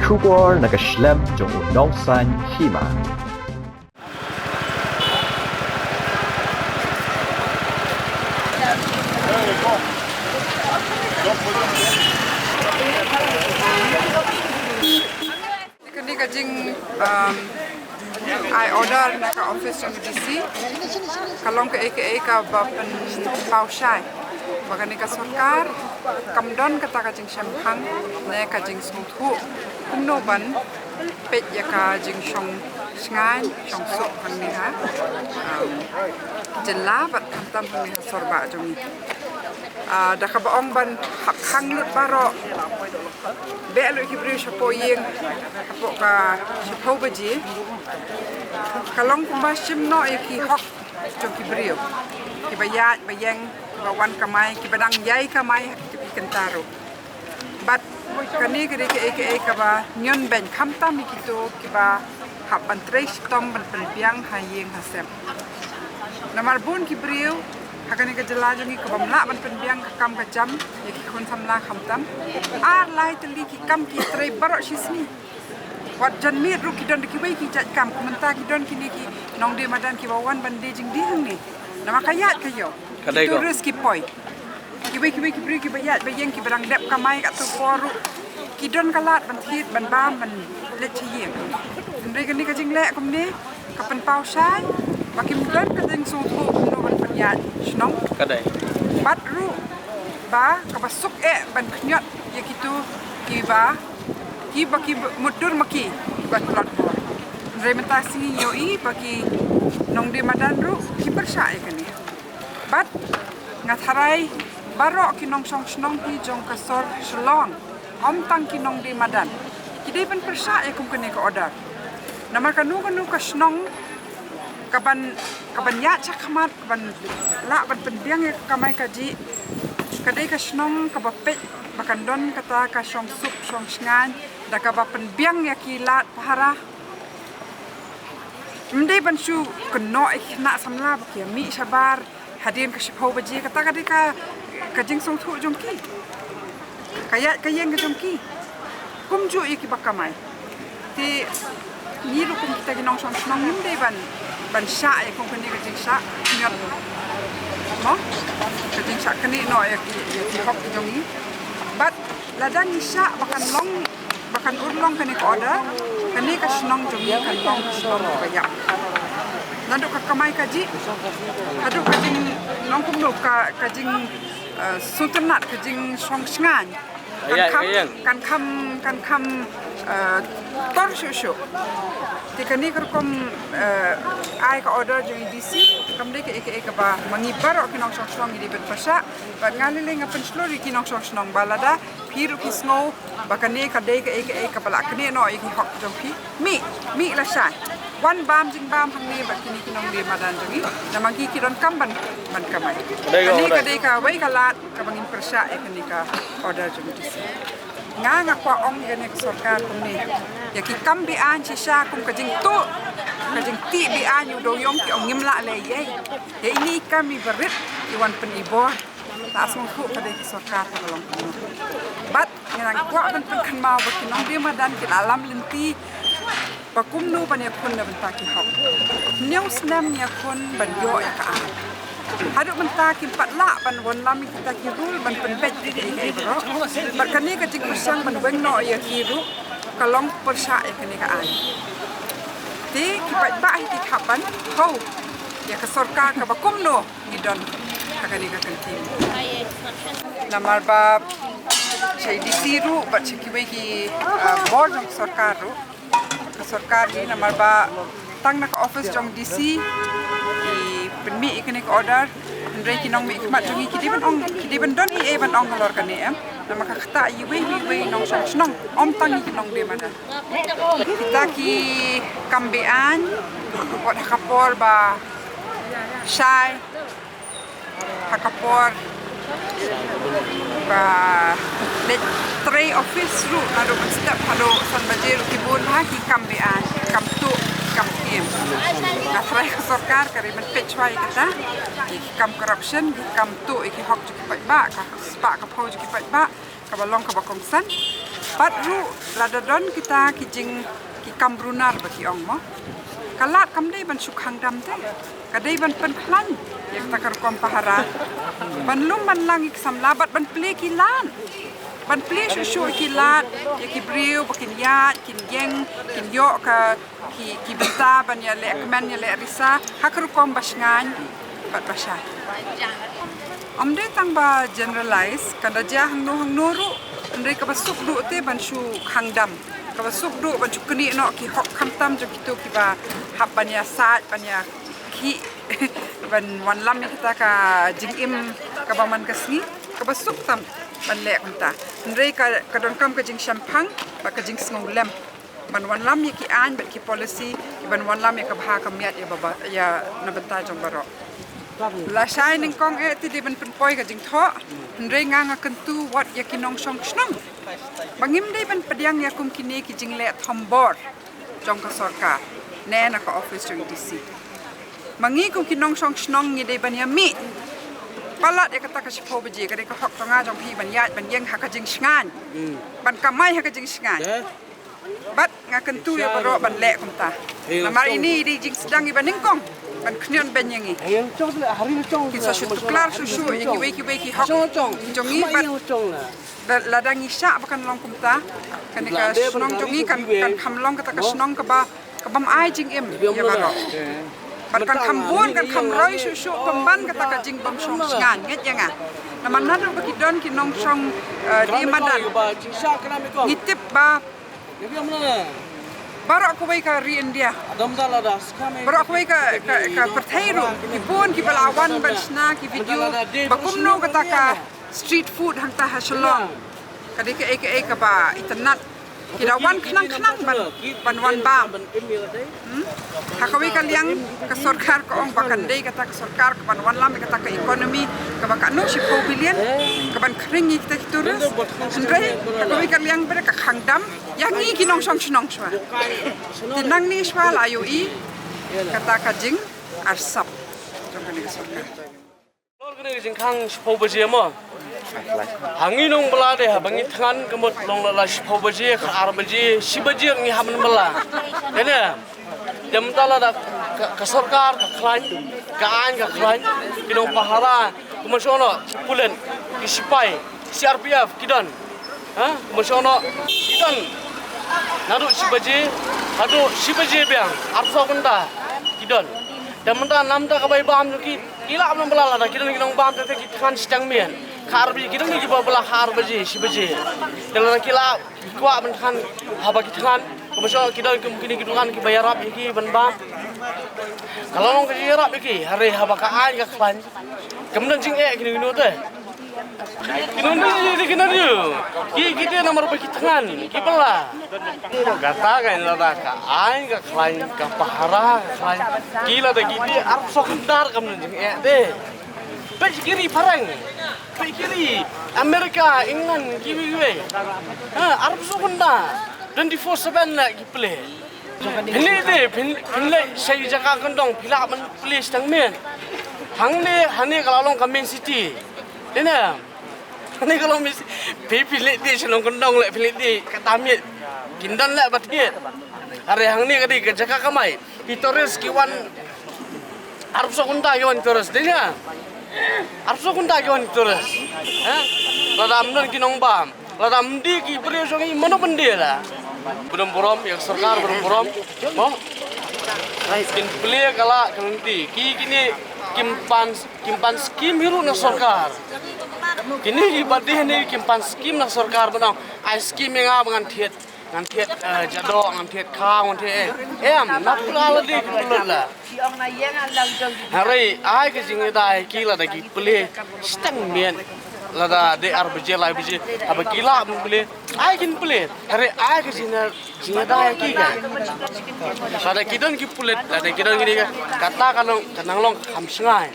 Kubor nakaslem jong unongsan hima. Kini kajing I order naka office yang DC kalong ke ka bapen pausyai bagani ka sarkar kamdon kata kajing shamphang ne kajing sungthu kumno ban pet ya kajing shong sngai shong sok kan ni ha jelabat kantam ni sorba jong dah kabaong ban hang lut baro belu hibri shapo yeng apo ka shapo baji kalong kumbashim no yaki hok jong hibrio kibayat bayeng bawan kamai kibadang yai kamai kentaro bat kani kiri ke ba nyon ben kamta mikito kiba hab ban tres tom ban penbiang hayeng hasem namar bun kibrio hakani ka jelajangi ka bamla ban penbiang ka kam ka jam yaki khon samla khamtam ar lai teli ki kam ki tre barok shisni wat janmi ru ki don ki bai ki jat kam komenta ki don kini ki nong de madan ki bawan ban de jing di hang ni nama kayat kayo terus ki poi ki bai ki bri ki bayat bayeng ki barang dep kamai ka tu poru ki don kalat ban thit ban bam ban let chiyeng ndai kani ka jing le kom ni ka pen pau sai bakim don ka jing su thu no ban ya snong kadai bat ru ba ka basuk ban knyot ye kitu ki ba ki mudur maki bat lot rementasi yo i bagi nong di madan ru ki persai kani bat ngatharai baro ki nong song snong ki jong kasor shlong om tang ki nong di madan ki dei ban persai kum kani ka order namar kanu ka snong kaban ya chakmat ban la ban penbiang ya kamai kaji kadai ka snong ka bapet bakan don kata ka shong sup shong sngan da ka ba penbiang ya kilat pahara mendai ban shu keno ikna samla bakia mi sabar hadin ka shipau baji kata kadai ka jing song thu jongki kayat kayeng ka jongki kumju iki bakamai ti ni ru kum kita ginong shong snong mendai ban sya ya kong kani ka jing sya nyot mo ka jing sya kani no ya ki hok jongi bat ladang sya bakan urlong kani ka order kani ka snong jongi kan long snong kaya nanduk ka kamai kaji adu ka jing nong kum no ka jing suntenat ka jing song sngan kan kam tor shushu tikani kerkom ai ka order jong DC kamde ke ba mangibaro kinong song di bet pasa ba ngaliling apen slori kinong song balada piru kisno bakane ka de ke bala kane no iki hok jong pi mi la sai wan bam jing bam hangni ba kini kinong di madan jongi namagi kidon kamban ban kamai kani ka de ka wai ka lat ka bangin persa kani ka order jong DC nga kwa ong gane sarkar kumni yaki kam bi an chi sha kum ka jing tu ka jing ti bi an yu do yong ki ong ngimla le ye ye ini kami berit iwan pen ibor ta asung khu ka de sarkar ka long bat ngang kwa ban pen kan mau ba kinong bi madan ki alam lenti pa kumnu ban ya kun na ban ta ki hok news nam ya kun ban yo ya ka haduk menta kin patla ban won lami kita kirul ban penpet di ke bro bakani ka jing usang ban wengno ya kiru kalong persa ya kani ka ai ti ki pat ba ki kapan ho ya ka sarkar ka bakumno gidon kani ka kanti namar ba chai di siru ba chiki we ki board ng sarkar ru ka sarkar ni namar ba tang na ka office jong DC penmi ikene ka order andre kinong mi ikmat jongi kidi ban don i ban ong lor kani nama ka khata i we nong song snong om tang kinong de mana kita ki kambean pot hakapor ba shai hakapor ba let tray office ru ado step hado san bajer kibun ha ki kambean kamtu kim na try ka sarkar kari man pechwai kata kam corruption kam tu iki hok ki ba ka spa ka phoj ki ba ka balong ka bakong san Patru radadon kita kijing ki kambrunar bagi ong mo. Kalat kamdai ban sukhang dam te. Kadai ban penklan yang takar kom pahara. Ban lum ban langik samlabat ban ple kilan. Ban ple susu kilat ya ki briu bakin ya kin yeng kin yo ka ki bita ban ya le kemen ya le risa hakar kom basngan bat basha. Amde tang ba generalize kada ja hang no ru andai ka basuk du te ban su khang dam. Kabasuk du ban cukni no ki hok khamtam jo kitu ki ba hab ban ya sat ban ya ki ban wan lam kita ka jingim ka ba man kasni kabasuk tam ban le kunta ndrei ka don kam ka jing champang ba ka jing snong lem ban wan lam ki an ba ki policy ki ban wan lam ka bha ka miat ya baba ya na banta jong baro la shai ning kong ti di ban pen poi ka jing tho ndrei nga kentu wat ya kinong song snong Bangim day ban padiang ya kum kini ki jingle thombor jong ka sarkar ne na ka office jong DC mangi kum kinong song snong ni day ban ya mi palat ya kata ka sipo beji ka de ka hok tonga jong pi ban ya ban yeng ha ka jing sngan ban kamai ha ka jing sngan bat nga kentu ya baro ban le kum ta namar ini di jing sedang i ban ningkong ban knyon ben yengi ayang chong le hari chong ki sa shu klar shu ki weki hok jong i ban ladang isya bakan long kumta kan ka snong jongi kan kham long kata ka snong ka bam ai jing im ya baro kan kham bun kan kham roi su pemban kata ka jing bam song ngan nget ya nga naman na do baki don ki nong song di madan ngitip ba baro ko bai ka ri India baro ko bai ka perthairu ki bun ki balawan ban sna ki video bakumno kata ka street food hang ta hasalong kadi ke ka ba internet kira wan khnang ban wan bam hakawi ka liang ka sarkar ko ong bakan dei kata ka sarkar ka ban wan lam kata ka economy ka ba ka no si billion ka ban khringi kita turus andre hakawi ka liang ber ka khangdam yang ni kinong song chnong swa tinang ni swa la yu i kata ka jing arsap jong ka ni sarkar kene jing khang sipo beje mo hangi nong bela deh bangi tangan kemut long la sipo beje ka ar beje si beje ngi ham bela kene jam tala da ka sarkar ka klan ka an ka klan kinong pahara kumasono pulen ki sipai CRPF kidan ha kumasono kidan nadu si beje biang arso kunda kidan damta namta ka bai bam ki ila am bela la kidan kinong bam te ki kan sidang mien khar bi kidan ki ba bela khar beje si beje dalam kila kwa ban kan haba ki kan kumasono kidan kini kidan ki bayar rap ki ban bam kalau nong ki rap ki hari haba ka an ka klan kemudian jing kini te Kena dia. Kita nomor bagi tangan, kita bela. Kata kan lada ka ain ka klain ka pahara klain. Kila de kita arab sokandar kemudian deh. Pikiri parang. Pikiri Amerika, England, kiwi. Arab sokandar. 24/7 nak play. Ini deh, pilih saya jaga kendong, pilih man play setang men. Hang kalau long ke main city. Ini kalau mis pilih di senong kendong lek pilih di katamit kindan lek batit hari hang ni kadi kerja kamai pitoris kiwan arab sokunda kiwan toris denya arab sokunda kiwan toris ladam dan kinong bam ladam di ki beri songi mana bendela belum borom yang sarkar belum borom mo kin pilih kala kanti ki kini kimpan skim hiru na sarkar kini ibadih ni kimpan skim na sarkar benang ai skim nga ngan thiet jado ngan thiet kha ngan thiet napula di kulula hari ai ke jing dai kila da ki pule stang mien lada de arbje lai bje aba kila pule ai kin pule hari ai ke jing dai ki ga sada kidon ki pule ada kidon gini kata kanang long kham sngai